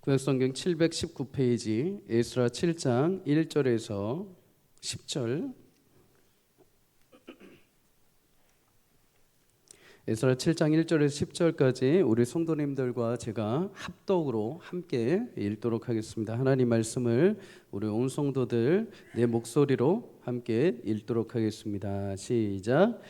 구약성경 719페이지 에스라 7장 1절에서 10절. 에스라 7장 1절에서 10절까지 우리 성도님들과 제가 합독으로 함께 읽도록 하겠습니다. 하나님 말씀을 우리 온 성도들 내 목소리로 함께 읽도록 하겠습니다. 시작.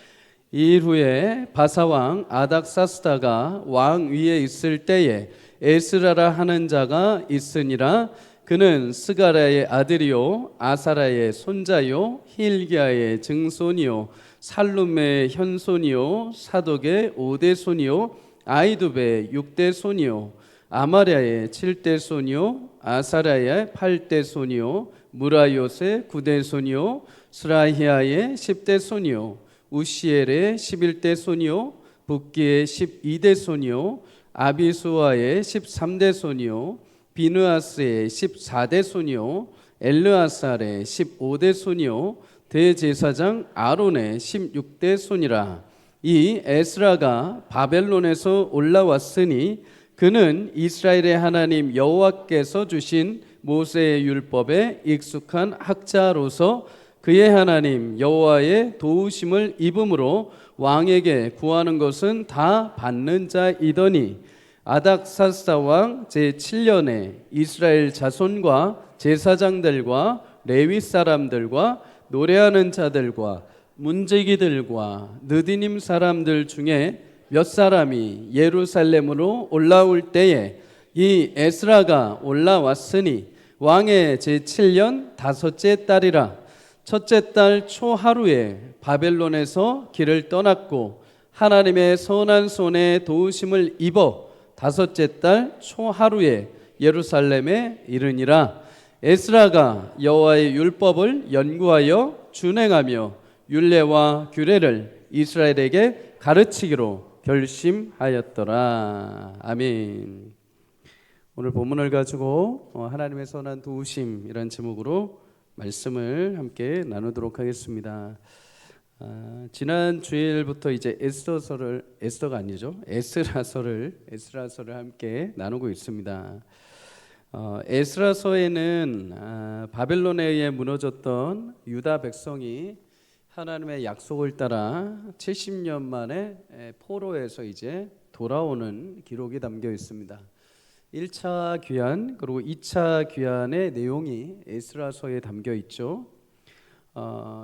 이 일 후에 바사왕 아닥사스다가 왕 위에 있을 때에 에스라라 하는 자가 있으니라. 그는 스가랴의 아들이요 아사랴의 손자요 힐기야의 증손이요 살룸의 현손이요 사독의 5대 손이요 아이두베의 6대 손이요 아마랴의 7대 손이요 아사랴의 8대 손이요 무라요의 9대 손이요 스라히아의 10대 손이요 우시엘의 11대 손이요 붓기의 12대 손이요 아비수아의 13대 손이요 비느아스의 14대 손이요 엘르아살의 15대 손이요 대제사장 아론의 16대 손이라. 이 에스라가 바벨론에서 올라왔으니 그는 이스라엘의 하나님 여호와께서 주신 모세의 율법에 익숙한 학자로서 그의 하나님 여호와의 도우심을 입음으로 왕에게 구하는 것은 다 받는 자이더니 아닥사스다 왕 제7년에 이스라엘 자손과 제사장들과 레위 사람들과 노래하는 자들과 문지기들과 느디님 사람들 중에 몇 사람이 예루살렘으로 올라올 때에 이 에스라가 올라왔으니 왕의 제7년 다섯째 달이라. 첫째 달 초하루에 바벨론에서 길을 떠났고 하나님의 선한 손에 도우심을 입어 다섯째 달 초하루에 예루살렘에 이르니라. 에스라가 여호와의 율법을 연구하여 준행하며 율례와 규례를 이스라엘에게 가르치기로 결심하였더라. 아멘. 오늘 본문을 가지고 하나님의 선한 도우심이라는 제목으로 말씀을 함께 나누도록 하겠습니다. 지난 주일부터 이제 에스더가 아니죠, 에스라서를 함께 나누고 있습니다. 에스라서에는 바벨론에 의해 무너졌던 유다 백성이 하나님의 약속을 따라 70년 만에 포로에서 이제 돌아오는 기록이 담겨 있습니다. 1차 귀환 그리고 2차 귀환의 내용이 에스라서에 담겨 있죠.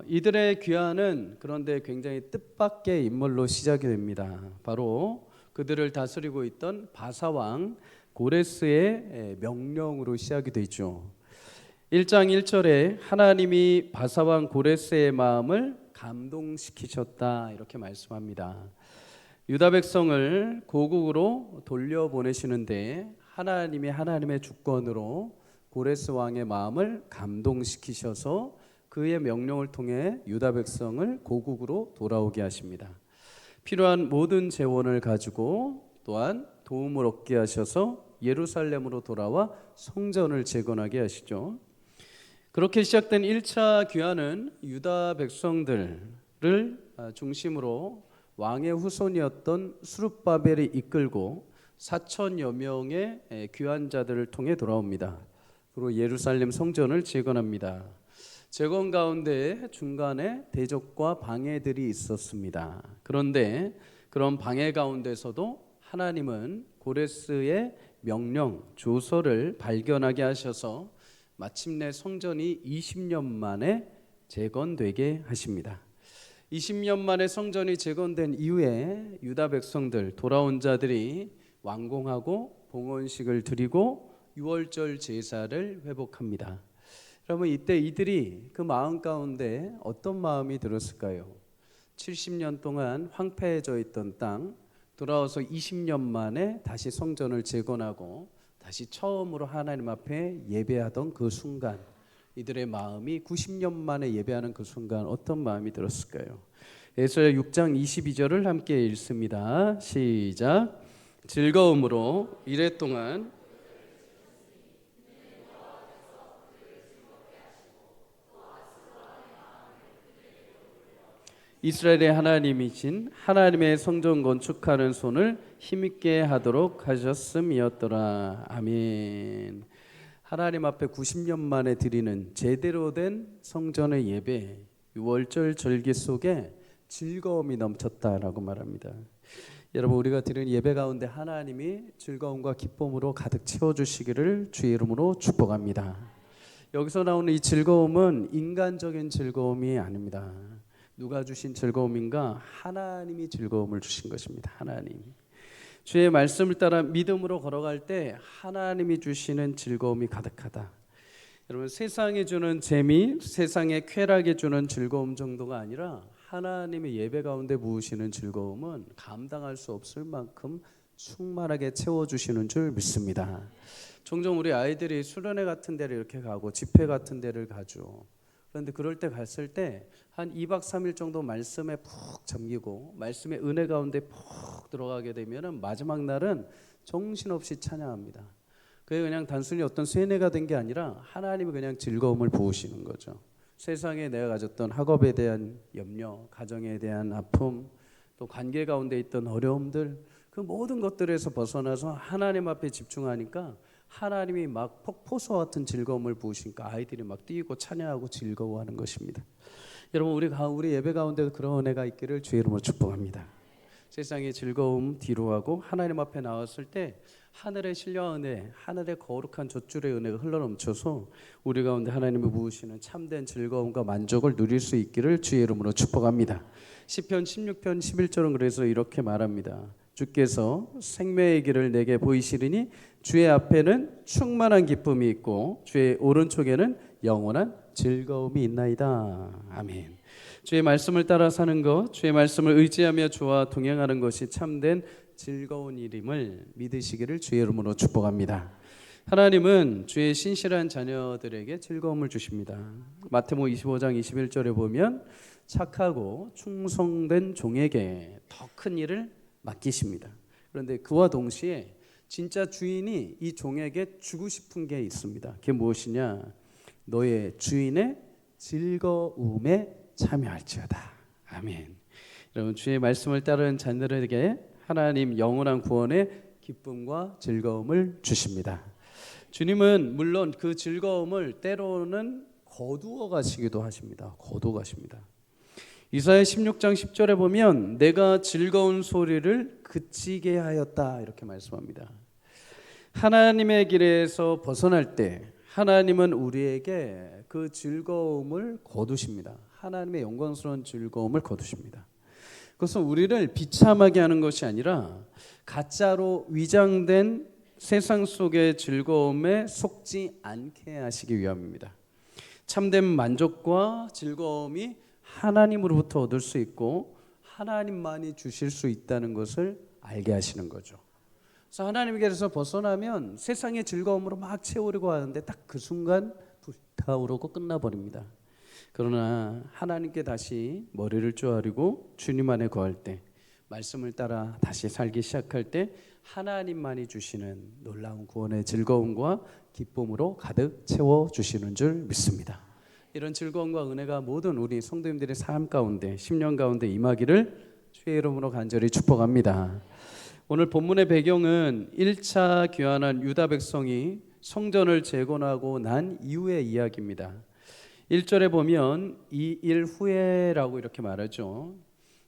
이들의 귀환은 그런데 굉장히 뜻밖의 인물로 시작이 됩니다. 바로 그들을 다스리고 있던 바사왕 고레스의 명령으로 시작이 되죠. 1장 1절에 하나님이 바사왕 고레스의 마음을 감동시키셨다 이렇게 말씀합니다. 유다 백성을 고국으로 돌려보내시는데 하나님의 주권으로 고레스 왕의 마음을 감동시키셔서 그의 명령을 통해 유다 백성을 고국으로 돌아오게 하십니다. 필요한 모든 재원을 가지고 또한 도움을 얻게 하셔서 예루살렘으로 돌아와 성전을 재건하게 하시죠. 그렇게 시작된 1차 귀환은 유다 백성들을 중심으로 왕의 후손이었던 스룹바벨이 이끌고 4천여 명의 귀환자들을 통해 돌아옵니다. 그리고 예루살렘 성전을 재건합니다. 재건 가운데 중간에 대적과 방해들이 있었습니다. 그런데 그런 방해 가운데서도 하나님은 고레스의 명령, 조서를 발견하게 하셔서 마침내 성전이 20년 만에 재건되게 하십니다. 20년 만에 성전이 재건된 이후에 유다 백성들, 돌아온 자들이 완공하고 봉헌식을 드리고 유월절 제사를 회복합니다. 여러분, 이때 이들이 그 마음 가운데 어떤 마음이 들었을까요? 70년 동안 황폐해져 있던 땅 돌아와서 20년 만에 다시 성전을 재건하고 다시 처음으로 하나님 앞에 예배하던 그 순간, 이들의 마음이 90년 만에 예배하는 그 순간 어떤 마음이 들었을까요? 에스라 6장 22절을 함께 읽습니다. 시작. 즐거움으로 이래 동안 이스라엘의 하나님이신 하나님의 성전 건축하는 손을 힘있게 하도록 하셨음이었더라. 아멘. 하나님 앞에 90년 만에 드리는 제대로 된 성전의 예배, 유월절 절기 속에 즐거움이 넘쳤다라고 말합니다. 여러분, 우리가 드리는 예배 가운데 하나님이 즐거움과 기쁨으로 가득 채워주시기를 주의 이름으로 축복합니다. 여기서 나오는 이 즐거움은 인간적인 즐거움이 아닙니다. 누가 주신 즐거움인가? 하나님이 즐거움을 주신 것입니다. 하나님. 주의 말씀을 따라 믿음으로 걸어갈 때 하나님이 주시는 즐거움이 가득하다. 여러분, 세상에 주는 재미, 세상의 쾌락에 주는 즐거움 정도가 아니라 하나님의 예배 가운데 부으시는 즐거움은 감당할 수 없을 만큼 충만하게 채워주시는 줄 믿습니다. 종종 우리 아이들이 수련회 같은 데를 이렇게 가고 집회 같은 데를 가죠. 그런데 그럴 때 갔을 때 한 2박 3일 정도 말씀에 푹 잠기고 말씀의 은혜 가운데 푹 들어가게 되면 마지막 날은 정신없이 찬양합니다. 그게 그냥 단순히 어떤 세뇌가 된 게 아니라 하나님이 그냥 즐거움을 부으시는 거죠. 세상에 내가 가졌던 학업에 대한 염려, 가정에 대한 아픔, 또 관계 가운데 있던 어려움들, 그 모든 것들에서 벗어나서 하나님 앞에 집중하니까 하나님이 막 폭포수 같은 즐거움을 부으시니까 아이들이 막 뛰고 찬양하고 즐거워하는 것입니다. 여러분, 우리 예배 가운데도 그런 은혜가 있기를 주의 이름으로 축복합니다. 세상의 즐거움 뒤로 하고 하나님 앞에 나왔을 때 하늘의 신령한 은혜, 하늘의 거룩한 젖줄의 은혜가 흘러넘쳐서 우리 가운데 하나님이 부으시는 참된 즐거움과 만족을 누릴 수 있기를 주의 이름으로 축복합니다. 시편 16편 11절은 그래서 이렇게 말합니다. 주께서 생명의 길을 내게 보이시리니 주의 앞에는 충만한 기쁨이 있고 주의 오른쪽에는 영원한 즐거움이 있나이다. 아멘. 주의 말씀을 따라 사는 것, 주의 말씀을 의지하며 주와 동행하는 것이 참된 즐거운 일임을 믿으시기를 주의 이름으로 축복합니다. 하나님은 주의 신실한 자녀들에게 즐거움을 주십니다. 마태복음 25장 21절에 보면 착하고 충성된 종에게 더 큰 일을 맡기십니다. 그런데 그와 동시에 진짜 주인이 이 종에게 주고 싶은 게 있습니다. 그게 무엇이냐? 너의 주인의 즐거움에 참여할지어다. 아멘. 여러분, 주의 말씀을 따르는 자녀들에게 하나님 영원한 구원의 기쁨과 즐거움을 주십니다. 주님은 물론 그 즐거움을 때로는 거두어 가시기도 하십니다. 거두어 가십니다. 이사야 16장 10절에 보면 내가 즐거운 소리를 그치게 하였다 이렇게 말씀합니다. 하나님의 길에서 벗어날 때 하나님은 우리에게 그 즐거움을 거두십니다. 하나님의 영광스러운 즐거움을 거두십니다. 그것은 우리를 비참하게 하는 것이 아니라 가짜로 위장된 세상 속의 즐거움에 속지 않게 하시기 위함입니다. 참된 만족과 즐거움이 하나님으로부터 얻을 수 있고 하나님만이 주실 수 있다는 것을 알게 하시는 거죠. 그래서 하나님께서 벗어나면 세상의 즐거움으로 막 채우려고 하는데 딱 그 순간 불타오르고 끝나버립니다. 그러나 하나님께 다시 머리를 쪼아리고 주님 안에 거할 때, 말씀을 따라 다시 살기 시작할 때 하나님만이 주시는 놀라운 구원의 즐거움과 기쁨으로 가득 채워주시는 줄 믿습니다. 이런 즐거움과 은혜가 모든 우리 성도님들의 삶 가운데 10년 가운데 임하기를 주의 이름으로 간절히 축복합니다. 오늘 본문의 배경은 1차 귀환한 유다 백성이 성전을 재건하고 난 이후의 이야기입니다. 1절에 보면 이 일 후에라고 이렇게 말하죠.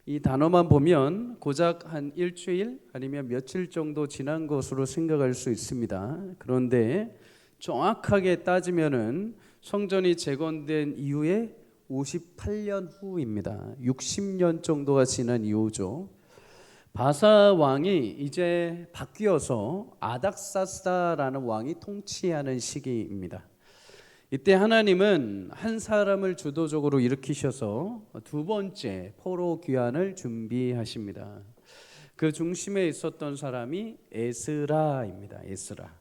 이 단어만 보면 고작 한 일주일 아니면 며칠 정도 지난 것으로 생각할 수 있습니다. 그런데 정확하게 따지면은 성전이 재건된 이후에 58년 후입니다. 60년 정도가 지난 이후죠. 바사 왕이 이제 바뀌어서 아닥사스다라는 왕이 통치하는 시기입니다. 이때 하나님은 한 사람을 주도적으로 일으키셔서 두 번째 포로 귀환을 준비하십니다. 그 중심에 있었던 사람이 에스라입니다. 에스라.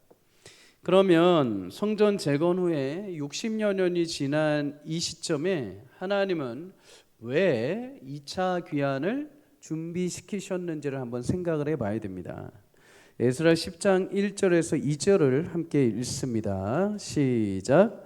그러면 성전 재건 후에 60여 년이 지난 이 시점에 하나님은 왜 2차 귀환을 준비시키셨는지를 한번 생각을 해봐야 됩니다. 에스라 10장 1절에서 2절을 함께 읽습니다. 시작.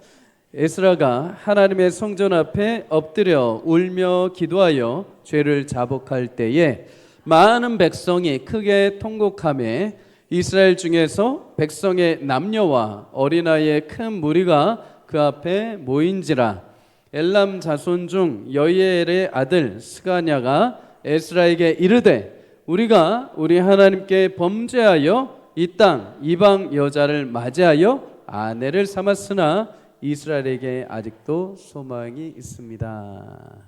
에스라가 하나님의 성전 앞에 엎드려 울며 기도하여 죄를 자복할 때에 많은 백성이 크게 통곡하며 이스라엘 중에서 백성의 남녀와 어린아이의 큰 무리가 그 앞에 모인지라. 엘람 자손 중 여이엘의 아들 스가냐가 에스라에게 이르되 우리가 우리 하나님께 범죄하여 이 땅 이방 여자를 맞이하여 아내를 삼았으나 이스라엘에게 아직도 소망이 있습니다.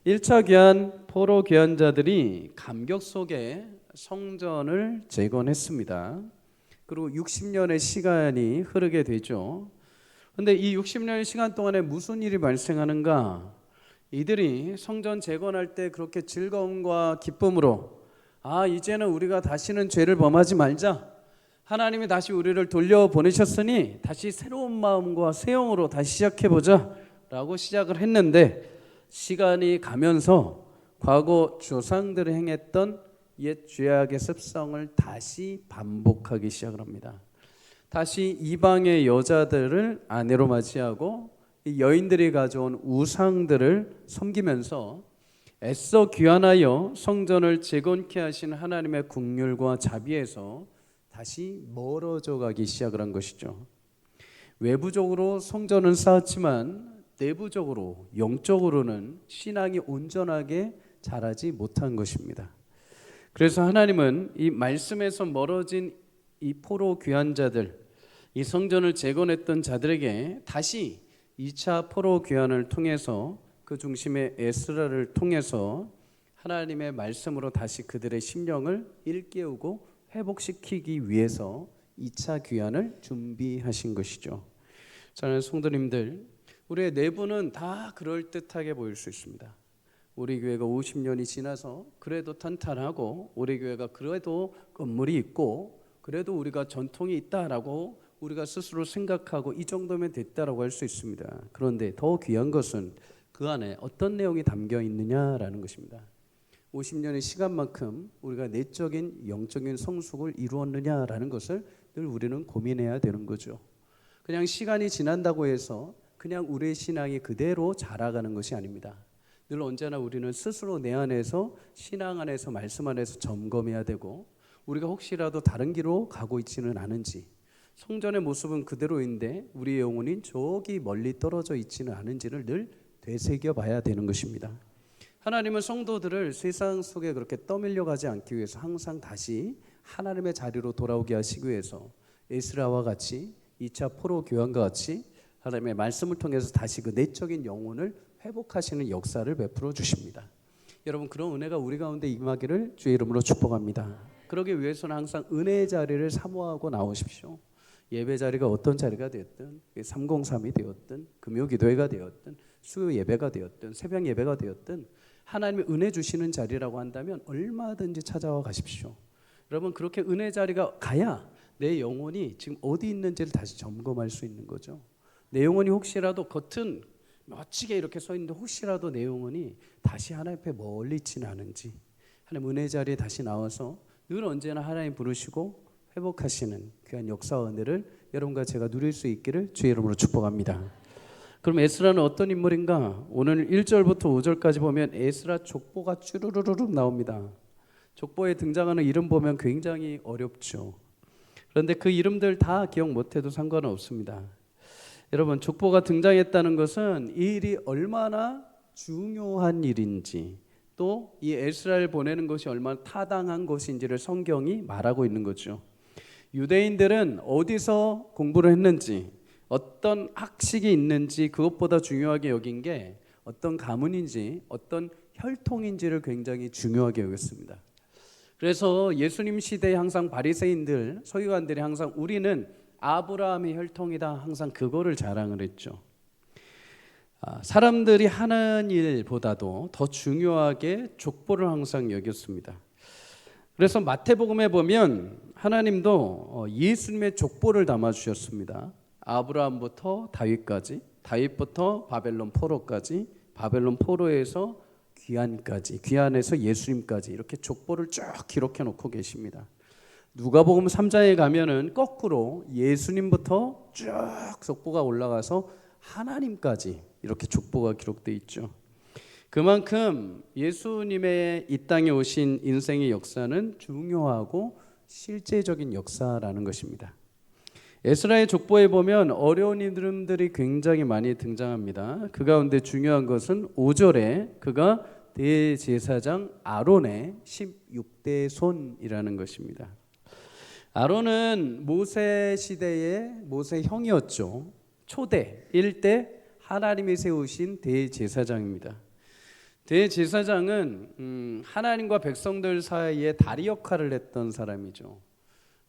1차 귀환 포로 귀환자들이 감격 속에 성전을 재건했습니다. 그리고 60년의 시간이 흐르게 되죠. 그런데 이 60년의 시간 동안에 무슨 일이 발생하는가? 이들이 성전 재건할 때 그렇게 즐거움과 기쁨으로 이제는 우리가 다시는 죄를 범하지 말자, 하나님이 다시 우리를 돌려보내셨으니 다시 새로운 마음과 새 영으로 다시 시작해보자 라고 시작을 했는데, 시간이 가면서 과거 조상들이 행했던 옛 죄악의 습성을 다시 반복하기 시작을 합니다. 다시 이방의 여자들을 아내로 맞이하고 이 여인들이 가져온 우상들을 섬기면서 애써 귀환하여 성전을 재건케 하신 하나님의 긍휼과 자비에서 다시 멀어져 가기 시작을 한 것이죠. 외부적으로 성전은 쌓았지만 내부적으로 영적으로는 신앙이 온전하게 자라지 못한 것입니다. 그래서 하나님은 이 말씀에서 멀어진 이 포로 귀환자들, 이 성전을 재건했던 자들에게 다시 2차 포로 귀환을 통해서 그 중심의 에스라를 통해서 하나님의 말씀으로 다시 그들의 심령을 일깨우고 회복시키기 위해서 2차 귀환을 준비하신 것이죠. 저는 성도님들, 우리의 내부는 다 그럴듯하게 보일 수 있습니다. 우리 교회가 50년이 지나서 그래도 탄탄하고, 우리 교회가 그래도 건물이 있고, 그래도 우리가 전통이 있다라고 우리가 스스로 생각하고 이 정도면 됐다라고 할 수 있습니다. 그런데 더 귀한 것은 그 안에 어떤 내용이 담겨 있느냐라는 것입니다. 50년의 시간만큼 우리가 내적인 영적인 성숙을 이루었느냐라는 것을 늘 우리는 고민해야 되는 거죠. 그냥 시간이 지난다고 해서 그냥 우리의 신앙이 그대로 자라가는 것이 아닙니다. 늘 언제나 우리는 스스로 내 안에서, 신앙 안에서, 말씀 안에서 점검해야 되고, 우리가 혹시라도 다른 길로 가고 있지는 않은지, 성전의 모습은 그대로인데 우리의 영혼이 저기 멀리 떨어져 있지는 않은지를 늘 되새겨 봐야 되는 것입니다. 하나님은 성도들을 세상 속에 그렇게 떠밀려 가지 않기 위해서 항상 다시 하나님의 자리로 돌아오게 하시기 위해서 에스라와 같이 2차 포로 교환과 같이 하나님의 말씀을 통해서 다시 그 내적인 영혼을 회복하시는 역사를 베풀어 주십니다. 여러분, 그런 은혜가 우리 가운데 임하기를 주의 이름으로 축복합니다. 그러기 위해서는 항상 은혜의 자리를 사모하고 나오십시오. 예배 자리가 어떤 자리가 되었든, 303이 되었든, 금요 기도회가 되었든, 수요 예배가 되었든, 새벽 예배가 되었든, 하나님의 은혜 주시는 자리라고 한다면 얼마든지 찾아와 가십시오. 여러분, 그렇게 은혜 자리가 가야 내 영혼이 지금 어디 있는지를 다시 점검할 수 있는 거죠. 내 영혼이 혹시라도 겉은 멋지게 이렇게 서 있는데 혹시라도 내 영혼이 다시 하나님 앞에 멀리 있지는 않은지, 하나님 은혜 자리에 다시 나와서 늘 언제나 하나님 부르시고 회복하시는 귀한 역사와 은혜를 여러분과 제가 누릴 수 있기를 주의 이름으로 축복합니다. 그럼 에스라는 어떤 인물인가? 오늘 1절부터 5절까지 보면 에스라 족보가 쭈루루룩 나옵니다. 족보에 등장하는 이름 보면 굉장히 어렵죠. 그런데 그 이름들 다 기억 못해도 상관은 없습니다. 여러분, 족보가 등장했다는 것은 이 일이 얼마나 중요한 일인지, 또 이 에스라를 보내는 것이 얼마나 타당한 것인지를 성경이 말하고 있는 거죠. 유대인들은 어디서 공부를 했는지, 어떤 학식이 있는지 그것보다 중요하게 여긴 게 어떤 가문인지, 어떤 혈통인지를 굉장히 중요하게 여겼습니다. 그래서 예수님 시대에 항상 바리새인들, 서기관들이 항상 우리는 아브라함의 혈통이다, 항상 그거를 자랑을 했죠. 사람들이 하는 일보다도 더 중요하게 족보를 항상 여겼습니다. 그래서 마태복음에 보면 하나님도 예수님의 족보를 담아주셨습니다. 아브라함부터 다윗까지, 다윗부터 바벨론 포로까지, 바벨론 포로에서 귀환까지, 귀환에서 예수님까지 이렇게 족보를 쭉 기록해 놓고 계십니다. 누가복음 3장에 가면은 거꾸로 예수님부터 쭉 족보가 올라가서 하나님까지 이렇게 족보가 기록되어 있죠. 그만큼 예수님의 이 땅에 오신 인생의 역사는 중요하고 실제적인 역사라는 것입니다. 에스라의 족보에 보면 어려운 이름들이 굉장히 많이 등장합니다. 그 가운데 중요한 것은 5절에 그가 대제사장 아론의 16대 손이라는 것입니다. 아론은 모세 시대의 모세 형이었죠. 초대 1대 하나님이 세우신 대제사장입니다. 대제사장은 하나님과 백성들 사이에 다리 역할을 했던 사람이죠.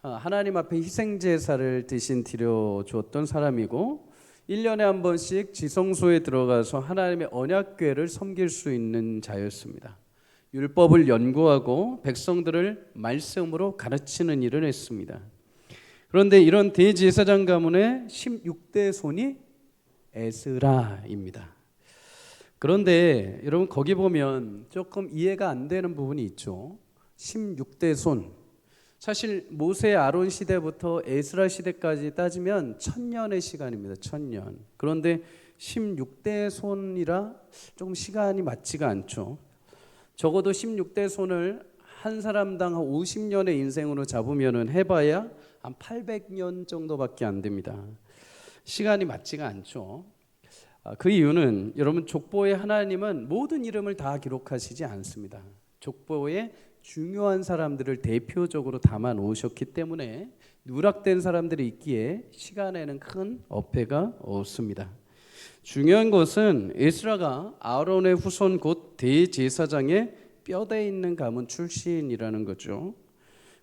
하나님 앞에 희생제사를 대신 드려주었던 사람이고 1년에 한 번씩 지성소에 들어가서 하나님의 언약궤를 섬길 수 있는 자였습니다. 율법을 연구하고 백성들을 말씀으로 가르치는 일을 했습니다. 그런데 이런 대제사장 가문의 16대 손이 에스라입니다. 그런데 여러분 거기 보면 조금 이해가 안 되는 부분이 있죠. 16대 손. 사실 모세 아론 시대부터 에스라 시대까지 따지면 1000년의 시간입니다. 1000년. 그런데 16대 손이라 조금 시간이 맞지가 않죠. 적어도 16대 손을 한 사람당 한 50년의 인생으로 잡으면은 해봐야 한 800년 정도밖에 안 됩니다. 시간이 맞지가 않죠. 그 이유는 여러분 족보에 하나님은 모든 이름을 다 기록하시지 않습니다. 족보에 중요한 사람들을 대표적으로 담아 놓으셨기 때문에 누락된 사람들이 있기에 시간에는 큰 어폐가 없습니다. 중요한 것은 에스라가 아론의 후손 곧 대제사장의 뼈대 있는 가문 출신이라는 거죠.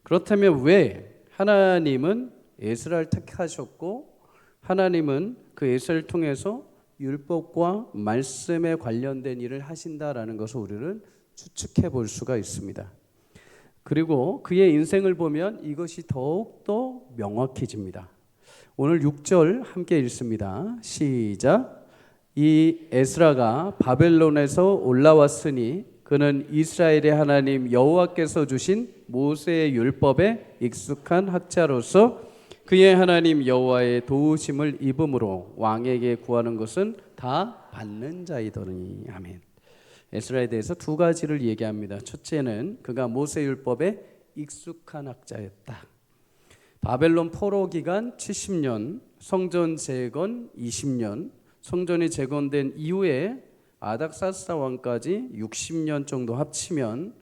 그렇다면 왜 하나님은 에스라를 택하셨고 하나님은 그 에스라를 통해서 율법과 말씀에 관련된 일을 하신다라는 것을 우리는 추측해 볼 수가 있습니다. 그리고 그의 인생을 보면 이것이 더욱더 명확해집니다. 오늘 6절 함께 읽습니다. 시작. 이 에스라가 바벨론에서 올라왔으니 그는 이스라엘의 하나님 여호와께서 주신 모세의 율법에 익숙한 학자로서 그의 하나님 여호와의 도우심을 입음으로 왕에게 구하는 것은 다 받는 자이더니. 아멘. 에스라에 대해서 두 가지를 얘기합니다. 첫째는 그가 모세 율법에 익숙한 학자였다. 바벨론 포로 기간 70년, 성전 재건 20년, 성전이 재건된 이후에 아닥사스다 왕까지 60년 정도 합치면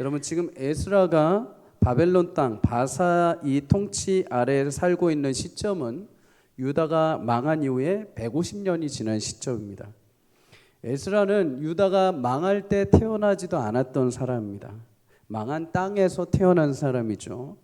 여러분 지금 에스라가 바벨론 땅 바사 이 통치 아래에 살고 있는 시점은 유다가 망한 이후에 150년이 지난 시점입니다. 에스라는 유다가 망할 때 태어나지도 않았던 사람입니다. 망한 땅에서 태어난 사람이죠.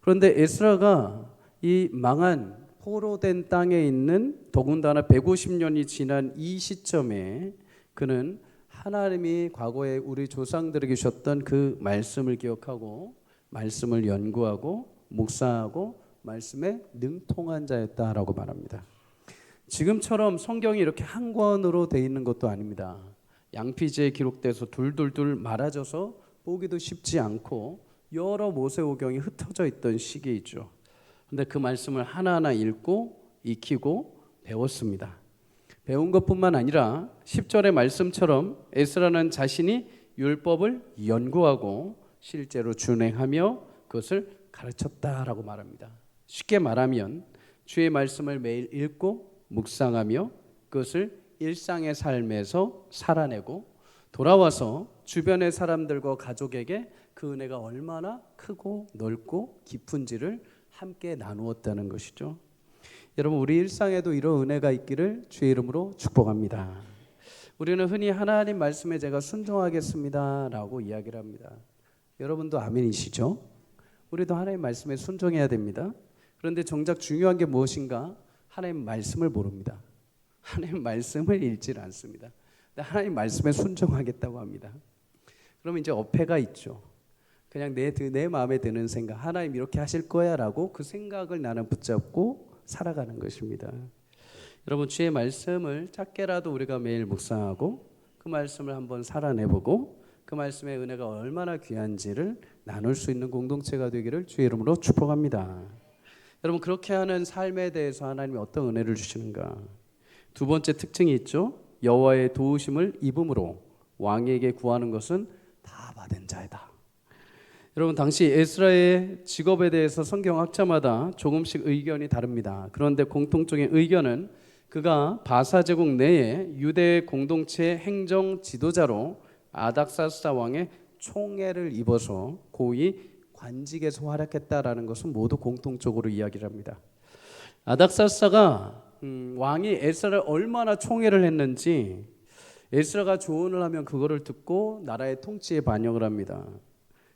그런데 에스라가 이 망한 포로된 땅에 있는 더군다나 150년이 지난 이 시점에 그는 하나님이 과거에 우리 조상들에게 주셨던 그 말씀을 기억하고 말씀을 연구하고 묵상하고 말씀에 능통한 자였다라고 말합니다. 지금처럼 성경이 이렇게 한 권으로 되어 있는 것도 아닙니다. 양피지에 기록돼서 둘둘둘 말아져서 보기도 쉽지 않고 여러 모세오경이 흩어져 있던 시기이죠. 그런데 그 말씀을 하나하나 읽고 익히고 배웠습니다. 배운 것뿐만 아니라 10절의 말씀처럼 에스라는 자신이 율법을 연구하고 실제로 준행하며 그것을 가르쳤다라고 말합니다. 쉽게 말하면 주의 말씀을 매일 읽고 묵상하며 그것을 일상의 삶에서 살아내고 돌아와서 주변의 사람들과 가족에게 그 은혜가 얼마나 크고 넓고 깊은지를 함께 나누었다는 것이죠. 여러분 우리 일상에도 이런 은혜가 있기를 주의 이름으로 축복합니다. 우리는 흔히 하나님 말씀에 제가 순종하겠습니다 라고 이야기를 합니다. 여러분도 아멘이시죠? 우리도 하나님 말씀에 순종해야 됩니다. 그런데 정작 중요한 게 무엇인가? 하나님 말씀을 모릅니다. 하나님 말씀을 읽질 않습니다. 하나님 말씀에 순종하겠다고 합니다. 그러면 이제 어폐가 있죠. 그냥 내 마음에 드는 생각, 하나님 이렇게 하실 거야 라고 그 생각을 나는 붙잡고 살아가는 것입니다. 여러분 주의 말씀을 작게라도 우리가 매일 묵상하고 그 말씀을 한번 살아내보고 그 말씀의 은혜가 얼마나 귀한지를 나눌 수 있는 공동체가 되기를 주의 이름으로 축복합니다. 여러분 그렇게 하는 삶에 대해서 하나님이 어떤 은혜를 주시는가? 두 번째 특징이 있죠. 여호와의 도우심을 입음으로 왕에게 구하는 것은 다 받은 자이다. 여러분, 당시 에스라의 직업에 대해서 성경학자마다 조금씩 의견이 다릅니다. 그런데 공통적인 의견은 그가 바사 제국 내에 유대 공동체 행정 지도자로 아닥사스다 왕의 총애를 입어서 고위 관직에서 활약했다라는 것은 모두 공통적으로 이야기를 합니다. 아닥사스다가 왕이 에스라를 얼마나 총애를 했는지 에스라가 조언을 하면 그거를 듣고 나라의 통치에 반영을 합니다.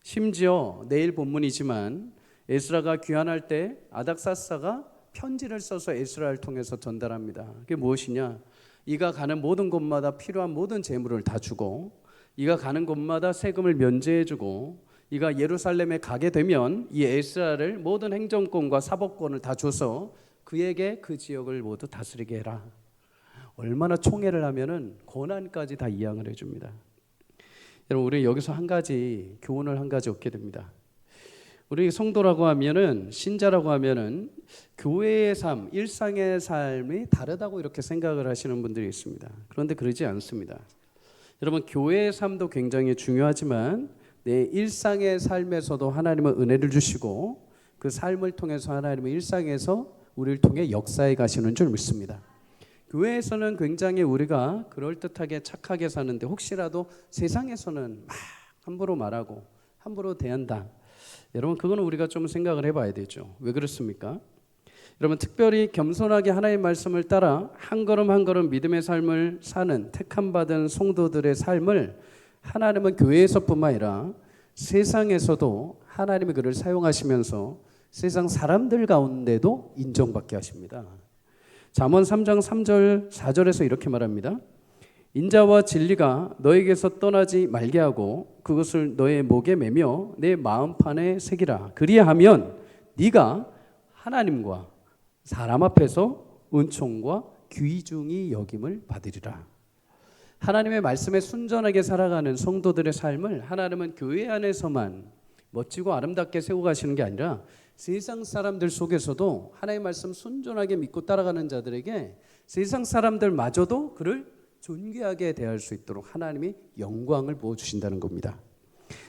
심지어 내일 본문이지만 에스라가 귀환할 때 아닥사스다가 편지를 써서 에스라를 통해서 전달합니다. 그게 무엇이냐? 이가 가는 모든 곳마다 필요한 모든 재물을 다 주고, 이가 가는 곳마다 세금을 면제해주고, 이가 예루살렘에 가게 되면 이 에스라를 모든 행정권과 사법권을 다 줘서 그에게 그 지역을 모두 다스리게 해라. 얼마나 총애를 하면은 권한까지 다 이양을 해줍니다. 여러분, 우리 여기서 한 가지 교훈을 한 가지 얻게 됩니다. 우리 성도라고 하면은, 신자라고 하면은 교회의 삶, 일상의 삶이 다르다고 이렇게 생각을 하시는 분들이 있습니다. 그런데 그러지 않습니다. 여러분, 교회의 삶도 굉장히 중요하지만 내 일상의 삶에서도 하나님은 은혜를 주시고 그 삶을 통해서 하나님은 일상에서 우리를 통해 역사해 가시는 줄 믿습니다. 교회에서는 굉장히 우리가 그럴듯하게 착하게 사는데 혹시라도 세상에서는 막 함부로 말하고 함부로 대한다. 여러분, 그거는 우리가 좀 생각을 해봐야 되죠. 왜 그렇습니까? 여러분, 특별히 겸손하게 하나님의 말씀을 따라 한 걸음 한 걸음 믿음의 삶을 사는 택함받은 성도들의 삶을 하나님은 교회에서뿐만 아니라 세상에서도 하나님이 그를 사용하시면서 세상 사람들 가운데도 인정받게 하십니다. 잠언 3장 3절 4절에서 이렇게 말합니다. 인자와 진리가 너에게서 떠나지 말게 하고 그것을 너의 목에 매며 내 마음판에 새기라. 그리하면 네가 하나님과 사람 앞에서 은총과 귀중히 여김을 받으리라. 하나님의 말씀에 순전하게 살아가는 성도들의 삶을 하나님은 교회 안에서만 멋지고 아름답게 세워 가시는 게 아니라 세상 사람들 속에서도 하나님의 말씀 순전하게 믿고 따라가는 자들에게 세상 사람들마저도 그를 존귀하게 대할 수 있도록 하나님이 영광을 부어주신다는 겁니다.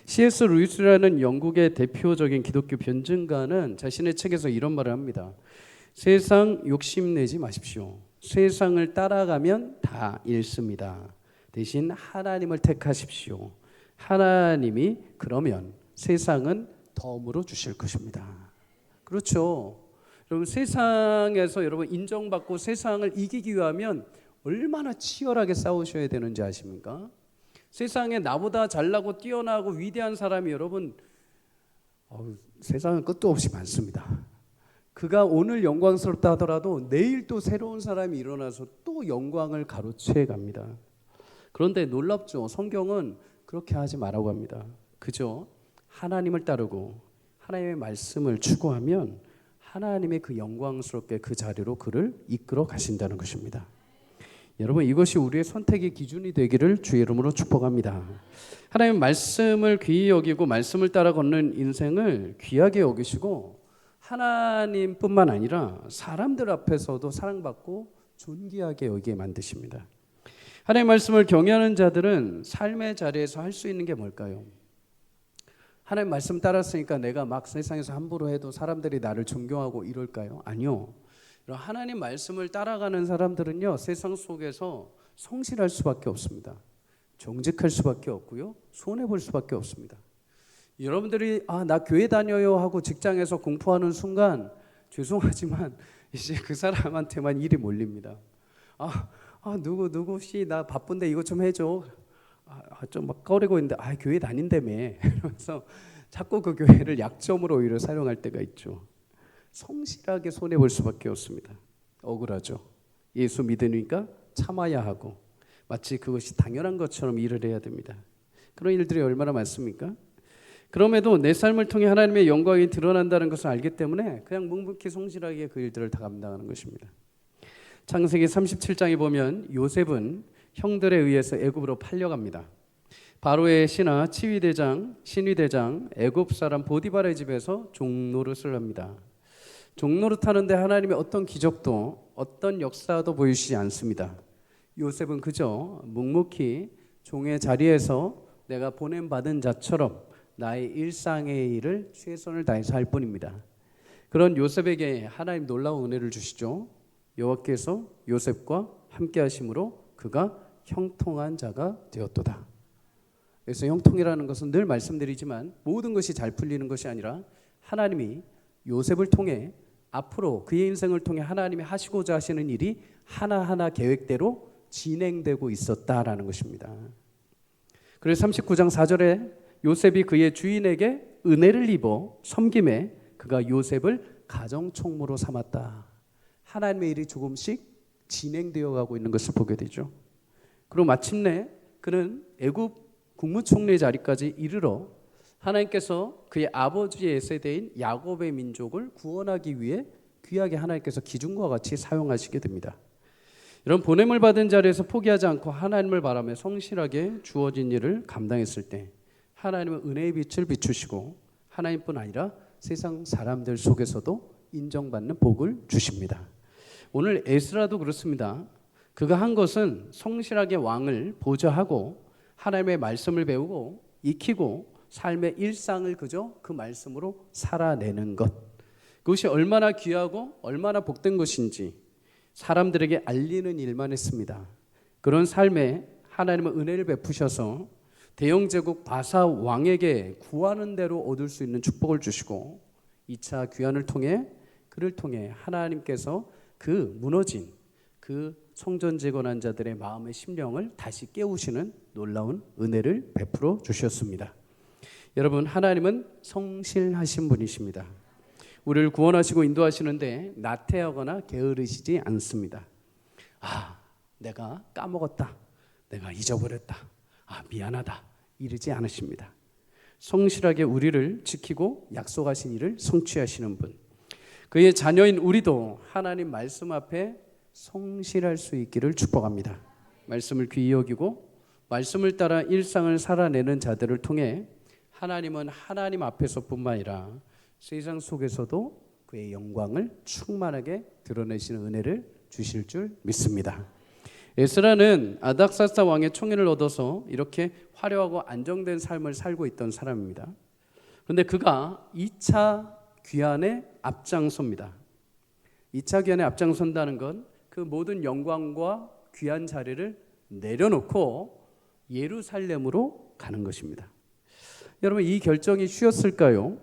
C.S. 루이스라는 영국의 대표적인 기독교 변증가는 자신의 책에서 이런 말을 합니다. 세상 욕심내지 마십시오. 세상을 따라가면 다 잃습니다. 대신 하나님을 택하십시오. 하나님이 그러면 세상은 덤으로 주실 것입니다. 그렇죠. 여러분, 세상에서 여러분 인정받고 세상을 이기기 위하면 얼마나 치열하게 싸우셔야 되는지 아십니까? 세상에 나보다 잘나고 뛰어나고 위대한 사람이 여러분 세상은 끝도 없이 많습니다. 그가 오늘 영광스럽다 하더라도 내일 또 새로운 사람이 일어나서 또 영광을 가로채 갑니다. 그런데 놀랍죠. 성경은 그렇게 하지 말라고 합니다. 그저 하나님을 따르고 하나님의 말씀을 추구하면 하나님의 그 영광스럽게 그 자리로 그를 이끌어 가신다는 것입니다. 여러분, 이것이 우리의 선택의 기준이 되기를 주의 이름으로 축복합니다. 하나님의 말씀을 귀히 여기고 말씀을 따라 걷는 인생을 귀하게 여기시고 하나님뿐만 아니라 사람들 앞에서도 사랑받고 존귀하게 여기게 만드십니다. 하나님의 말씀을 경외하는 자들은 삶의 자리에서 할 수 있는 게 뭘까요? 하나님 말씀 따랐으니까 내가 막 세상에서 함부로 해도 사람들이 나를 존경하고 이럴까요? 아니요. 하나님 말씀을 따라가는 사람들은요, 세상 속에서 성실할 수밖에 없습니다. 정직할 수밖에 없고요, 손해볼 수밖에 없습니다. 여러분들이 나 교회 다녀요 하고 직장에서 공포하는 순간 죄송하지만 이제 그 사람한테만 일이 몰립니다. 누구씨 나 바쁜데 이거 좀 해줘. 좀 막 꺼리고 있는데 교회 다닌다며 이러면서 자꾸 그 교회를 약점으로 오히려 사용할 때가 있죠. 성실하게 손해볼 수밖에 없습니다. 억울하죠. 예수 믿으니까 참아야 하고 마치 그것이 당연한 것처럼 일을 해야 됩니다. 그런 일들이 얼마나 많습니까? 그럼에도 내 삶을 통해 하나님의 영광이 드러난다는 것을 알기 때문에 그냥 묵묵히 성실하게 그 일들을 다 감당하는 것입니다. 창세기 37장에 보면 요셉은 형들에 의해서 애굽으로 팔려갑니다. 바로의 신하 신위대장 애굽 사람 보디발의 집에서 종노릇을 합니다. 종노릇 하는데 하나님의 어떤 기적도 어떤 역사도 보이시지 않습니다. 요셉은 그저 묵묵히 종의 자리에서 내가 보냄받은 자처럼 나의 일상의 일을 최선을 다해서 할 뿐입니다. 그런 요셉에게 하나님 놀라운 은혜를 주시죠. 여호와께서 요셉과 함께 하심으로 그가 형통한 자가 되었도다. 그래서 형통이라는 것은 늘 말씀드리지만 모든 것이 잘 풀리는 것이 아니라 하나님이 요셉을 통해 앞으로 그의 인생을 통해 하나님이 하시고자 하시는 일이 하나하나 계획대로 진행되고 있었다라는 것입니다. 그래서 39장 4절에 요셉이 그의 주인에게 은혜를 입어 섬김에 그가 요셉을 가정총무로 삼았다. 하나님의 일이 조금씩 진행되어 가고 있는 것을 보게 되죠. 그리고 마침내 그는 애굽 국무총리 자리까지 이르러 하나님께서 그의 아버지의 세대인 야곱의 민족을 구원하기 위해 귀하게 하나님께서 기준과 같이 사용하시게 됩니다. 이런 보냄을 받은 자리에서 포기하지 않고 하나님을 바라며 성실하게 주어진 일을 감당했을 때 하나님은 은혜의 빛을 비추시고 하나님뿐 아니라 세상 사람들 속에서도 인정받는 복을 주십니다. 오늘 에스라도 그렇습니다. 그가 한 것은 성실하게 왕을 보좌하고 하나님의 말씀을 배우고 익히고 삶의 일상을 그저 그 말씀으로 살아내는 것. 그것이 얼마나 귀하고 얼마나 복된 것인지 사람들에게 알리는 일만 했습니다. 그런 삶에 하나님은 은혜를 베푸셔서 대영제국 바사 왕에게 구하는 대로 얻을 수 있는 축복을 주시고 2차 귀환을 통해 그를 통해 하나님께서 그 무너진 그 성전 재건한 자들의 마음의 심령을 다시 깨우시는 놀라운 은혜를 베풀어 주셨습니다. 여러분, 하나님은 성실하신 분이십니다. 우리를 구원하시고 인도하시는데 나태하거나 게으르시지 않습니다. 내가 까먹었다. 내가 잊어버렸다. 미안하다. 이러지 않으십니다. 성실하게 우리를 지키고 약속하신 일을 성취하시는 분. 그의 자녀인 우리도 하나님 말씀 앞에 성실할 수 있기를 축복합니다. 말씀을 귀히 여기고 말씀을 따라 일상을 살아내는 자들을 통해 하나님은 하나님 앞에서뿐만 아니라 세상 속에서도 그의 영광을 충만하게 드러내시는 은혜를 주실 줄 믿습니다. 에스라는 아닥사스다 왕의 총애를 얻어서 이렇게 화려하고 안정된 삶을 살고 있던 사람입니다. 그런데 그가 2차 귀환에 앞장섭니다. 2차 귀환에 앞장선다는 건 그 모든 영광과 귀한 자리를 내려놓고 예루살렘으로 가는 것입니다. 여러분, 이 결정이 쉬웠을까요?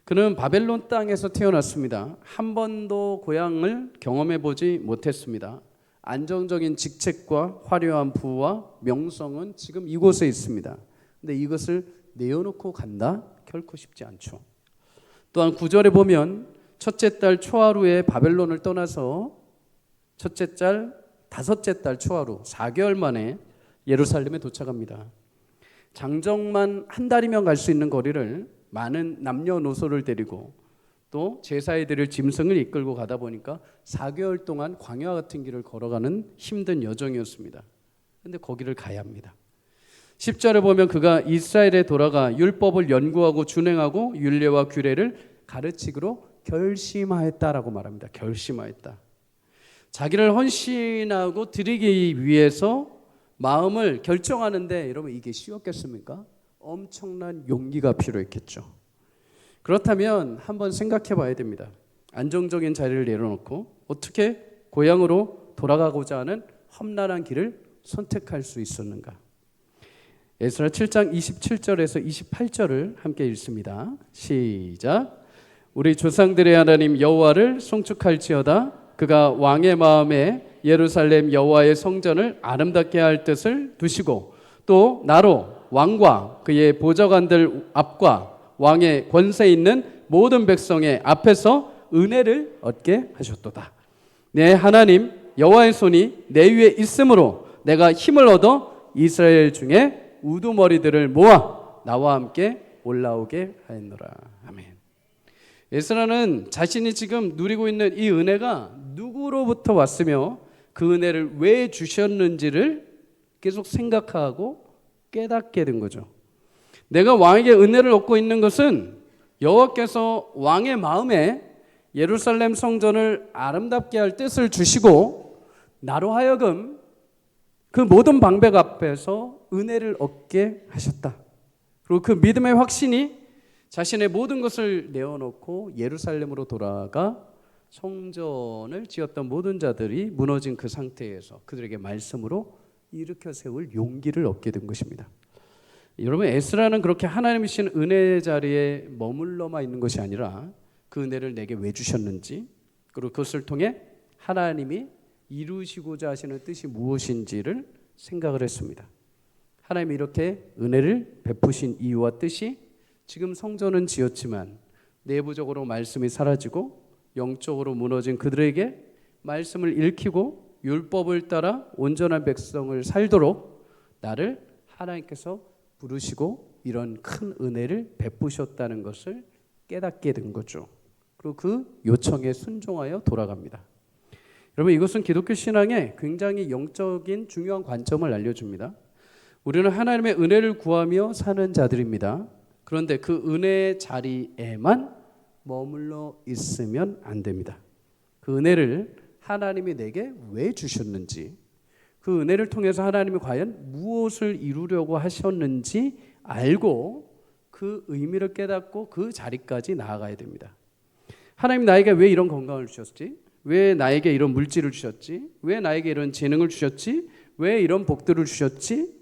그는 바벨론 땅에서 태어났습니다. 한 번도 고향을 경험해 보지 못했습니다. 안정적인 직책과 화려한 부와 명성은 지금 이곳에 있습니다. 근데 이것을 내어놓고 간다? 결코 쉽지 않죠. 또한 9절에 보면 첫째 달 초하루에 바벨론을 떠나서 첫째 달, 다섯째 달 초하루 4개월 만에 예루살렘에 도착합니다. 장정만 한 달이면 갈 수 있는 거리를 많은 남녀노소를 데리고 또 제사에 드릴 짐승을 이끌고 가다 보니까 4개월 동안 광야 같은 길을 걸어가는 힘든 여정이었습니다. 그런데 거기를 가야 합니다. 10절에 보면 그가 이스라엘에 돌아가 율법을 연구하고 준행하고 율례와 규례를 가르치기로 결심하였다라고 말합니다. 결심하였다. 자기를 헌신하고 드리기 위해서 마음을 결정하는데 여러분 이게 쉬웠겠습니까? 엄청난 용기가 필요했겠죠. 그렇다면 한번 생각해 봐야 됩니다. 안정적인 자리를 내려놓고 어떻게 고향으로 돌아가고자 하는 험난한 길을 선택할 수 있었는가? 에스라 7장 27절에서 28절을 함께 읽습니다. 시작. 우리 조상들의 하나님 여호와를 송축할지어다. 그가 왕의 마음에 예루살렘 여호와의 성전을 아름답게 할 뜻을 두시고 또 나로 왕과 그의 보좌관들 앞과 왕의 권세 있는 모든 백성의 앞에서 은혜를 얻게 하셨도다. 내 하나님 여호와의 손이 내 위에 있으므로 내가 힘을 얻어 이스라엘 중에 우두머리들을 모아 나와 함께 올라오게 하였노라. 아멘. 에스라는 자신이 지금 누리고 있는 이 은혜가 누구로부터 왔으며 그 은혜를 왜 주셨는지를 계속 생각하고 깨닫게 된 거죠. 내가 왕에게 은혜를 얻고 있는 것은 여호와께서 왕의 마음에 예루살렘 성전을 아름답게 할 뜻을 주시고 나로 하여금 그 모든 방백 앞에서 은혜를 얻게 하셨다. 그리고 그 믿음의 확신이 자신의 모든 것을 내어놓고 예루살렘으로 돌아가 성전을 지었던 모든 자들이 무너진 그 상태에서 그들에게 말씀으로 일으켜 세울 용기를 얻게 된 것입니다. 여러분, 에스라는 그렇게 하나님이 주신 은혜 자리에 머물러만 있는 것이 아니라 그 은혜를 내게 왜 주셨는지, 그리고 그것을 통해 하나님이 이루시고자 하시는 뜻이 무엇인지를 생각을 했습니다. 하나님이 이렇게 은혜를 베푸신 이유와 뜻이 지금 성전은 지었지만 내부적으로 말씀이 사라지고 영적으로 무너진 그들에게 말씀을 읽히고 율법을 따라 온전한 백성을 살도록 나를 하나님께서 부르시고 이런 큰 은혜를 베푸셨다는 것을 깨닫게 된 거죠. 그리고 그 요청에 순종하여 돌아갑니다. 여러분, 이것은 기독교 신앙의 굉장히 영적인 중요한 관점을 알려줍니다. 우리는 하나님의 은혜를 구하며 사는 자들입니다. 그런데 그 은혜의 자리에만 머물러 있으면 안 됩니다. 그 은혜를 하나님이 내게 왜 주셨는지, 그 은혜를 통해서 하나님이 과연 무엇을 이루려고 하셨는지 알고 그 의미를 깨닫고 그 자리까지 나아가야 됩니다. 하나님 나에게 왜 이런 건강을 주셨지? 왜 나에게 이런 물질을 주셨지? 왜 나에게 이런 재능을 주셨지? 왜 이런 복들을 주셨지?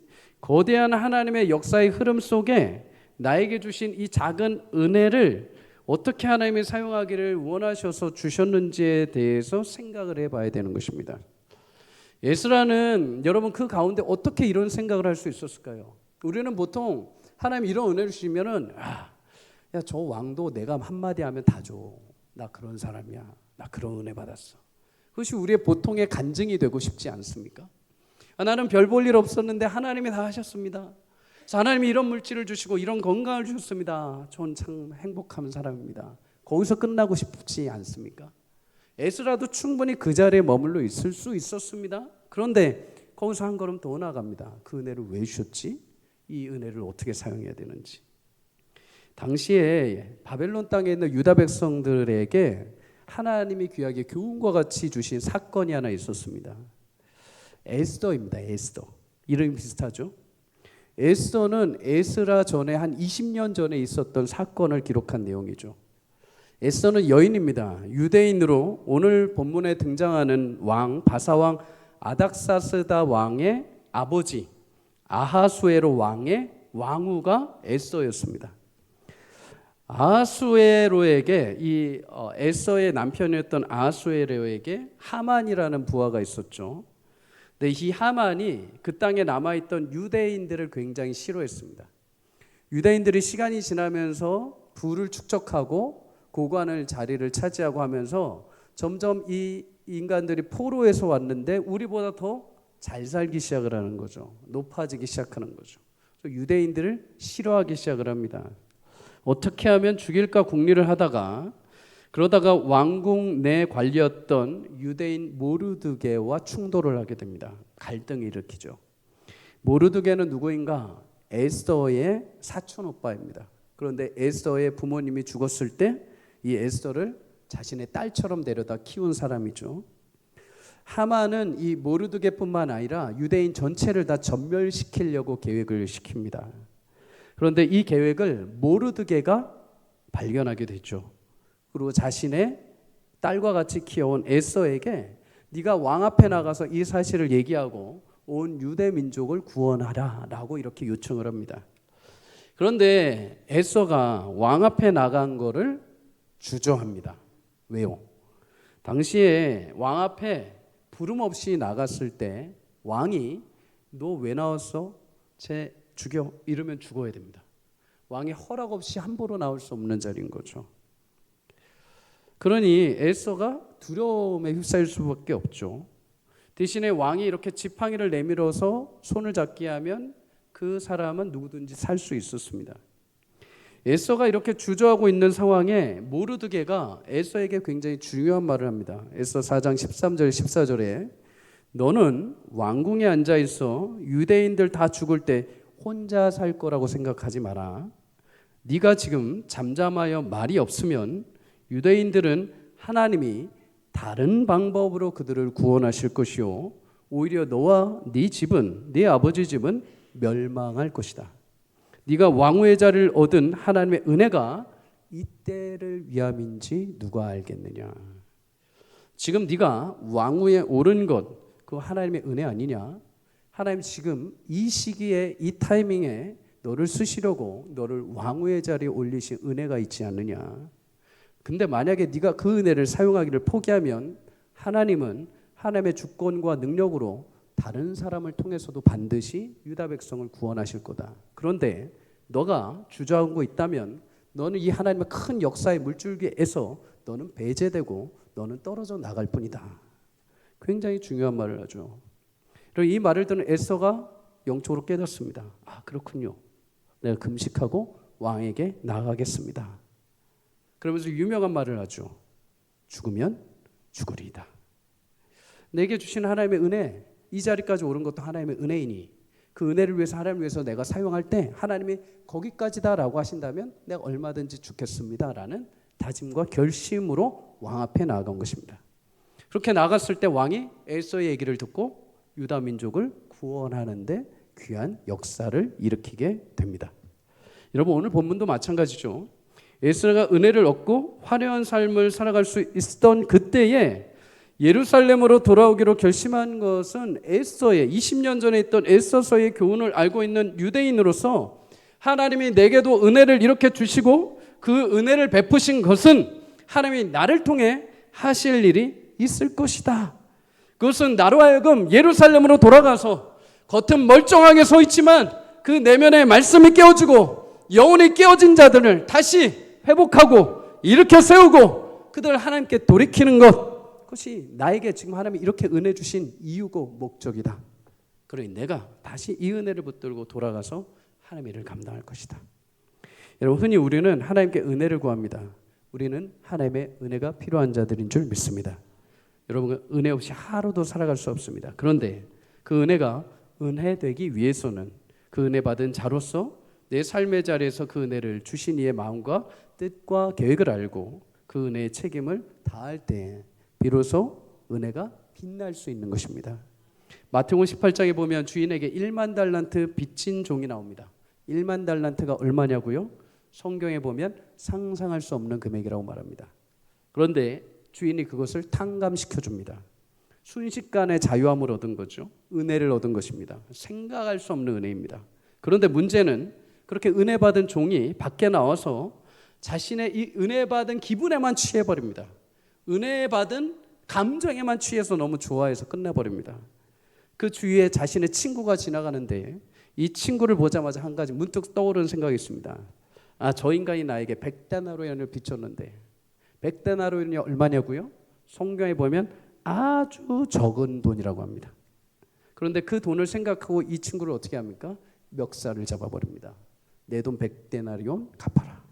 거대한 하나님의 역사의 흐름 속에 나에게 주신 이 작은 은혜를 어떻게 하나님이 사용하기를 원하셔서 주셨는지에 대해서 생각을 해봐야 되는 것입니다. 에스라는 여러분 그 가운데 어떻게 이런 생각을 할 수 있었을까요? 우리는 보통 하나님 이런 은혜를 주시면은 야 저 왕도 내가 한마디 하면 다 줘. 나 그런 사람이야. 나 그런 은혜 받았어. 그것이 우리의 보통의 간증이 되고 싶지 않습니까? 나는 별 볼 일 없었는데 하나님이 다 하셨습니다. 하나님이 이런 물질을 주시고 이런 건강을 주셨습니다. 전 참 행복한 사람입니다. 거기서 끝나고 싶지 않습니까? 에스라도 충분히 그 자리에 머물러 있을 수 있었습니다. 그런데 거기서 한 걸음 더 나아갑니다. 그 은혜를 왜 주셨지? 이 은혜를 어떻게 사용해야 되는지. 당시에 바벨론 땅에 있는 유다 백성들에게 하나님이 귀하게 교훈과 같이 주신 사건이 하나 있었습니다. 에스더입니다. 에스더. 이름이 비슷하죠? 에스더는 에스라 전에 한 20년 전에 있었던 사건을 기록한 내용이죠. 에스더는 여인입니다. 유대인으로 오늘 본문에 등장하는 왕 바사왕 아닥사스다 왕의 아버지 아하수에로 왕의 왕후가 에스더였습니다. 아하수에로에게 이 에스더의 남편이었던 아하수에로에게 하만이라는 부하가 있었죠. 근데 이 하만이 그 땅에 남아있던 유대인들을 굉장히 싫어했습니다. 유대인들이 시간이 지나면서 부를 축적하고 고관을 자리를 차지하고 하면서 점점 이 인간들이 포로에서 왔는데 우리보다 더 잘 살기 시작을 하는 거죠. 높아지기 시작하는 거죠. 유대인들을 싫어하기 시작을 합니다. 어떻게 하면 죽일까 궁리를 하다가 그러다가 왕궁 내 관리였던 유대인 모르드게와 충돌을 하게 됩니다. 갈등을 일으키죠. 모르드게는 누구인가? 에스더의 사촌 오빠입니다. 그런데 에스더의 부모님이 죽었을 때 이 에스더를 자신의 딸처럼 데려다 키운 사람이죠. 하만은 이 모르드게뿐만 아니라 유대인 전체를 다 전멸시키려고 계획을 시킵니다. 그런데 이 계획을 모르드게가 발견하게 되죠. 그리고 자신의 딸과 같이 키워온 에스더에게 네가 왕 앞에 나가서 이 사실을 얘기하고 온 유대 민족을 구원하라 라고 이렇게 요청을 합니다. 그런데 에스더가 왕 앞에 나간 거를 주저합니다. 왜요? 당시에 왕 앞에 부름 없이 나갔을 때 왕이 너 왜 나왔어? 쟤 죽여. 이러면 죽어야 됩니다. 왕의 허락 없이 함부로 나올 수 없는 자리인 거죠. 그러니 에스더가 두려움에 휩싸일 수밖에 없죠. 대신에 왕이 이렇게 지팡이를 내밀어서 손을 잡게 하면 그 사람은 누구든지 살 수 있었습니다. 에스더가 이렇게 주저하고 있는 상황에 모르드게가 에스더에게 굉장히 중요한 말을 합니다. 에스더 4장 13절 14절에 너는 왕궁에 앉아 있어 유대인들 다 죽을 때 혼자 살 거라고 생각하지 마라. 네가 지금 잠잠하여 말이 없으면 유대인들은 하나님이 다른 방법으로 그들을 구원하실 것이요 오히려 너와 네 집은, 네 아버지 집은 멸망할 것이다. 네가 왕후의 자리를 얻은 하나님의 은혜가 이때를 위함인지 누가 알겠느냐. 지금 네가 왕후에 오른 것, 그거 하나님의 은혜 아니냐? 하나님 지금 이 시기에, 이 타이밍에 너를 쓰시려고 너를 왕후의 자리에 올리신 은혜가 있지 않느냐. 근데 만약에 네가 그 은혜를 사용하기를 포기하면 하나님은 하나님의 주권과 능력으로 다른 사람을 통해서도 반드시 유다 백성을 구원하실 거다. 그런데 너가 주저하고 있다면 너는 이 하나님의 큰 역사의 물줄기에서 너는 배제되고 너는 떨어져 나갈 뿐이다. 굉장히 중요한 말을 하죠. 그리고 이 말을 듣는 에스더가 영적으로 깨닫습니다. 아, 그렇군요. 내가 금식하고 왕에게 나아가겠습니다. 그러면서 유명한 말을 하죠. 죽으면 죽으리이다. 내게 주신 하나님의 은혜, 이 자리까지 오른 것도 하나님의 은혜이니 그 은혜를 위해서, 하나님을 위해서 내가 사용할 때 하나님이 거기까지다라고 하신다면 내가 얼마든지 죽겠습니다라는 다짐과 결심으로 왕 앞에 나아간 것입니다. 그렇게 나갔을 때 왕이 에스더의 얘기를 듣고 유다 민족을 구원하는데 귀한 역사를 일으키게 됩니다. 여러분, 오늘 본문도 마찬가지죠. 에스더가 은혜를 얻고 화려한 삶을 살아갈 수 있었던 그때에 예루살렘으로 돌아오기로 결심한 것은 에스더의 20년 전에 있던 에스더서의 교훈을 알고 있는 유대인으로서 하나님이 내게도 은혜를 이렇게 주시고 그 은혜를 베푸신 것은 하나님이 나를 통해 하실 일이 있을 것이다. 그것은 나로 하여금 예루살렘으로 돌아가서 겉은 멀쩡하게 서 있지만 그 내면의 말씀이 깨어지고 영혼이 깨어진 자들을 다시 회복하고 일으켜 세우고 그들을 하나님께 돌이키는 것, 그것이 나에게 지금 하나님이 이렇게 은혜 주신 이유고 목적이다. 그러니 내가 다시 이 은혜를 붙들고 돌아가서 하나님의 일을 감당할 것이다. 여러분, 흔히 우리는 하나님께 은혜를 구합니다. 우리는 하나님의 은혜가 필요한 자들인 줄 믿습니다. 여러분, 은혜 없이 하루도 살아갈 수 없습니다. 그런데 그 은혜가 은혜 되기 위해서는 그 은혜 받은 자로서 내 삶의 자리에서 그 은혜를 주신 이의 마음과 뜻과 계획을 알고 그 은혜의 책임을 다할 때 비로소 은혜가 빛날 수 있는 것입니다. 마태복음 18장에 보면 주인에게 1만 달란트 빚진 종이 나옵니다. 1만 달란트가 얼마냐고요? 성경에 보면 상상할 수 없는 금액이라고 말합니다. 그런데 주인이 그것을 탕감시켜 줍니다. 순식간에 자유함을 얻은 거죠. 은혜를 얻은 것입니다. 생각할 수 없는 은혜입니다. 그런데 문제는 그렇게 은혜 받은 종이 밖에 나와서 자신의 이 은혜 받은 기분에만 취해버립니다. 은혜 받은 감정에만 취해서 너무 좋아해서 끝내버립니다. 그 주위에 자신의 친구가 지나가는데 이 친구를 보자마자 한 가지 문득 떠오르는 생각이 있습니다. 아, 저 인간이 나에게 100데나리온을 빚줬는데 100데나리온이 얼마냐고요? 성경에 보면 아주 적은 돈이라고 합니다. 그런데 그 돈을 생각하고 이 친구를 어떻게 합니까? 멱살을 잡아버립니다. 내 돈 100데나리온 갚아라.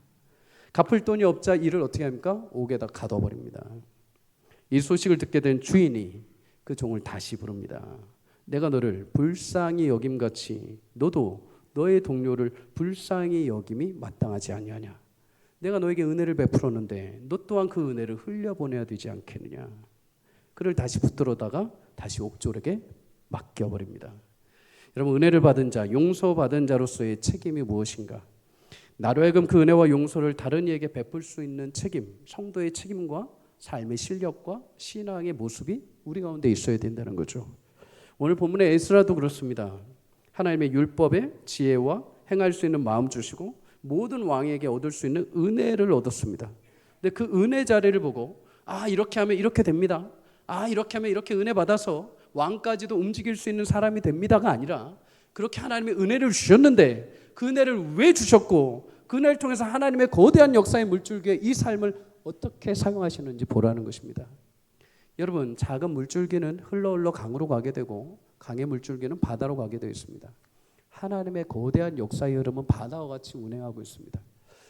갚을 돈이 없자 이를 어떻게 합니까? 옥에다 가둬버립니다. 이 소식을 듣게 된 주인이 그 종을 다시 부릅니다. 내가 너를 불쌍히 여김같이 너도 너의 동료를 불쌍히 여김이 마땅하지 아니하냐. 내가 너에게 은혜를 베풀었는데 너 또한 그 은혜를 흘려보내야 되지 않겠느냐. 그를 다시 붙들어다가 다시 옥졸에게 맡겨버립니다. 여러분, 은혜를 받은 자, 용서받은 자로서의 책임이 무엇인가? 나로 하여금 그 은혜와 용서를 다른 이에게 베풀 수 있는 책임, 성도의 책임과 삶의 실력과 신앙의 모습이 우리 가운데 있어야 된다는 거죠. 오늘 본문의 에스라도 그렇습니다. 하나님의 율법의 지혜와 행할 수 있는 마음 주시고 모든 왕에게 얻을 수 있는 은혜를 얻었습니다. 근데 그 은혜 자리를 보고 아, 이렇게 하면 이렇게 됩니다. 아, 이렇게 하면 이렇게 은혜 받아서 왕까지도 움직일 수 있는 사람이 됩니다가 아니라 그렇게 하나님의 은혜를 주셨는데 그 은혜를 왜 주셨고 그 은혜를 통해서 하나님의 거대한 역사의 물줄기에 이 삶을 어떻게 사용하시는지 보라는 것입니다. 여러분, 작은 물줄기는 흘러 강으로 가게 되고 강의 물줄기는 바다로 가게 되어 있습니다. 하나님의 거대한 역사의 흐름은 바다와 같이 운행하고 있습니다.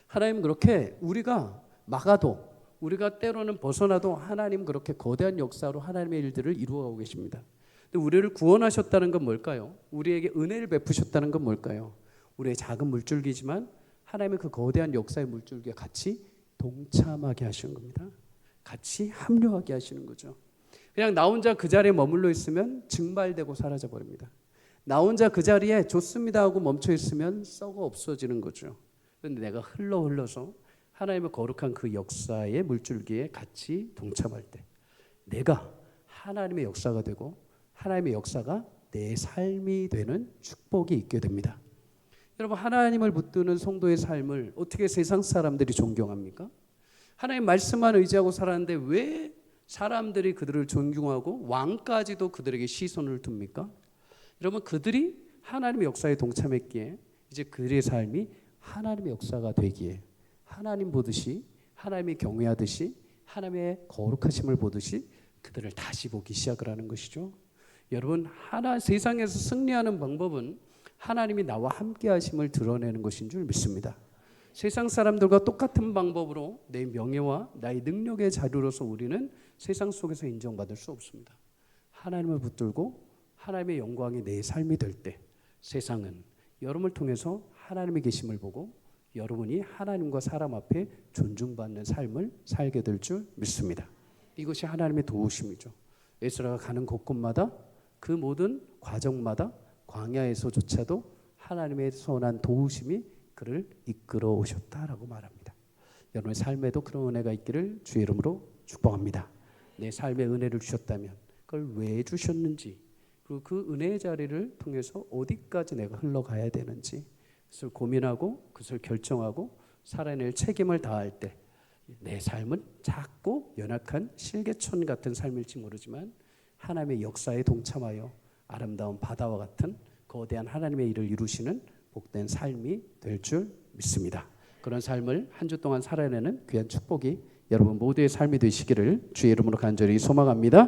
하나님 그렇게 우리가 막아도 우리가 때로는 벗어나도 하나님 그렇게 거대한 역사로 하나님의 일들을 이루어가고 계십니다. 근데 우리를 구원하셨다는 건 뭘까요? 우리에게 은혜를 베푸셨다는 건 뭘까요? 우리의 작은 물줄기지만 하나님의 그 거대한 역사의 물줄기에 같이 동참하게 하시는 겁니다. 같이 합류하게 하시는 거죠. 그냥 나 혼자 그 자리에 머물러 있으면 증발되고 사라져 버립니다. 나 혼자 그 자리에 좋습니다 하고 멈춰 있으면 썩어 없어지는 거죠. 그런데 내가 흘러서 하나님의 거룩한 그 역사의 물줄기에 같이 동참할 때 내가 하나님의 역사가 되고 하나님의 역사가 내 삶이 되는 축복이 있게 됩니다. 여러분, 하나님을 붙드는 성도의 삶을 어떻게 세상 사람들이 존경합니까? 하나님 말씀만 의지하고 살았는데 왜 사람들이 그들을 존경하고 왕까지도 그들에게 시선을 둡니까? 여러분, 그들이 하나님의 역사에 동참했기에 이제 그들의 삶이 하나님의 역사가 되기에 하나님 보듯이, 하나님의 경외하듯이, 하나님의 거룩하심을 보듯이 그들을 다시 보기 시작을 하는 것이죠. 여러분, 세상에서 승리하는 방법은 하나님이 나와 함께 하심을 드러내는 것인 줄 믿습니다. 세상 사람들과 똑같은 방법으로 내 명예와 나의 능력의 자료로서 우리는 세상 속에서 인정받을 수 없습니다. 하나님을 붙들고 하나님의 영광이 내 삶이 될 때 세상은 여러분을 통해서 하나님의 계심을 보고 여러분이 하나님과 사람 앞에 존중받는 삶을 살게 될 줄 믿습니다. 이것이 하나님의 도우심이죠. 에스라가 가는 곳곳마다 그 모든 과정마다 광야에서조차도 하나님의 선한 도우심이 그를 이끌어 오셨다라고 말합니다. 여러분의 삶에도 그런 은혜가 있기를 주의 이름으로 축복합니다. 내 삶에 은혜를 주셨다면 그걸 왜 주셨는지, 그리고 그 은혜의 자리를 통해서 어디까지 내가 흘러가야 되는지 그것을 고민하고 그것을 결정하고 살아낼 책임을 다할 때 내 삶은 작고 연약한 실개천 같은 삶일지 모르지만 하나님의 역사에 동참하여 아름다운 바다와 같은 거대한 하나님의 일을 이루시는 복된 삶이 될 줄 믿습니다. 그런 삶을 한 주 동안 살아내는 귀한 축복이 여러분 모두의 삶이 되시기를 주의 이름으로 간절히 소망합니다.